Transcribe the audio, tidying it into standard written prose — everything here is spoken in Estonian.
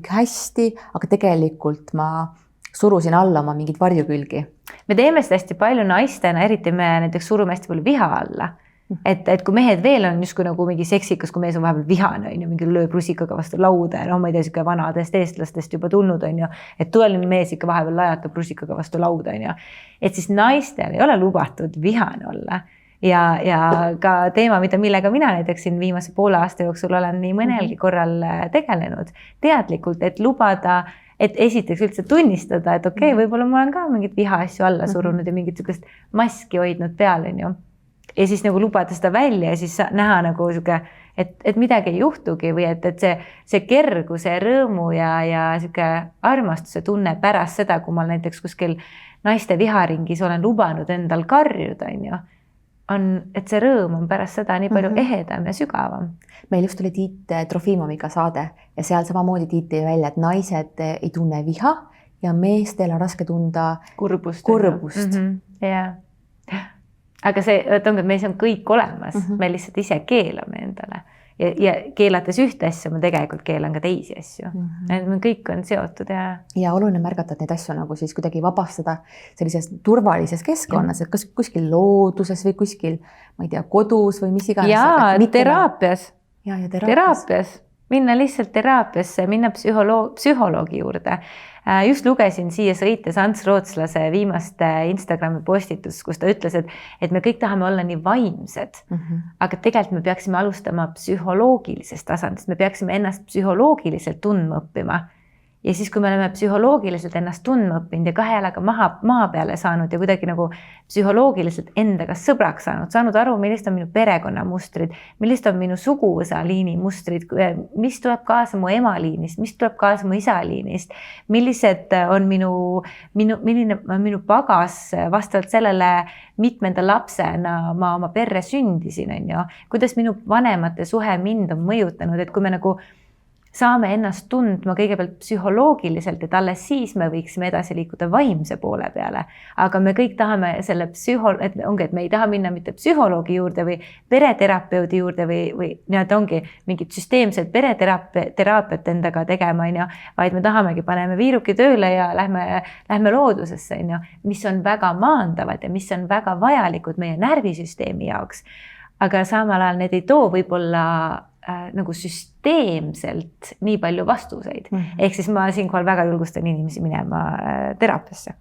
hästi, aga tegelikult ma surusin alla oma mingid varjukülgi. Me teeme seda hästi palju naistena, eriti me näiteks surume hästi palju viha alla. Et kui mehed veel on justkui nagu mingi seksikas, kui mees on vahepeal vihane, on ju, mingi lööb rusikaga vastu lauda ja ma ei tea, siuke vanadest eestlastest juba tulnud, on ju, et tõeline mees ikka vahepeal lajatab rusikaga vastu lauda, on ju. Et siis naistel ei ole lubatud vihane olla. Ja ka teema, millega mina näiteks siin viimase poole aasta jooksul olen nii mõnelgi korral tegelenud teadlikult, et lubada, et esiteks üldse tunnistada, et okei, võib-olla ma olen ka mingit viha asju alla surunud ja mingit sükest maski hoidnud peal, on ju. Ja siis nagu lubada seda välja ja siis näha nagu siuke, et midagi ei juhtugi või et see kerguse, rõõmu ja siuke armastuse tunne pärast seda, kui ma näiteks kuskil naiste viharingis olen lubanud endal karjuda, on ju, et see rõõm on pärast seda nii palju ehedam ja sügavam. Meil just oli Tiit Trofimoviga saade ja seal samamoodi Tiit tõi välja, et naised ei tunne viha ja meestel on raske tunda kurbust. Ja. Aga see ongi, et meis on kõik olemas, me lihtsalt ise keelame endale ja keelates ühte asju, ma tegelikult keelan ka teisi asju. Me kõik on seotud ja oluline märgata, et neid asju nagu siis kuidagi vabastada sellises turvalises keskkonnas, et kas kuskil looduses või kuskil, ma ei tea, kodus või mis iganes. Ja teraapias. Ja teraapias. Minna lihtsalt teraapiasse, minna psühholoogi juurde. Just lugesin siia sõites Ants Rootslase viimast Instagrami postitust, kus ta ütles, et me kõik tahame olla nii vaimsed, aga tegelikult me peaksime alustama psühholoogilisest tasandist, me peaksime ennast psühholoogiliselt tundma õppima. Ja siis, kui me oleme psühholoogiliselt ennast tundma õppinud ja kahe jalaga maa peale saanud ja kuidagi nagu psühholoogiliselt endaga sõbraks saanud aru, millist on minu perekonnamustrid, millist on minu suguvõsaliini mustrid, mis tuleb kaasa mu emaliinist, mis tuleb kaasa mu isaliinist, millised on milline on minu pagas vastavalt sellele mitmenda lapsena ma oma perre sündisin, on ju, kuidas minu vanemate suhe mind on mõjutanud, et kui me nagu saame ennast tundma kõigepealt psühholoogiliselt, et alles siis me võiksime edasi liikuda vaimse poole peale. Aga me kõik tahame selle et me ei taha minna mitte psühholoogi juurde või pereterapeudi juurde või ongi mingid süsteemsed pereteraapiat endaga tegema, vaid me tahamegi, paneme viiruki tööle ja lähme loodusesse, mis on väga maandavad ja mis on väga vajalikud meie närvisüsteemi jaoks. Aga samal ajal need ei too võib-olla nagu süsteemselt nii palju vastuseid. Ehk siis ma siinkohal väga julgustan inimesi minema teraapiasse.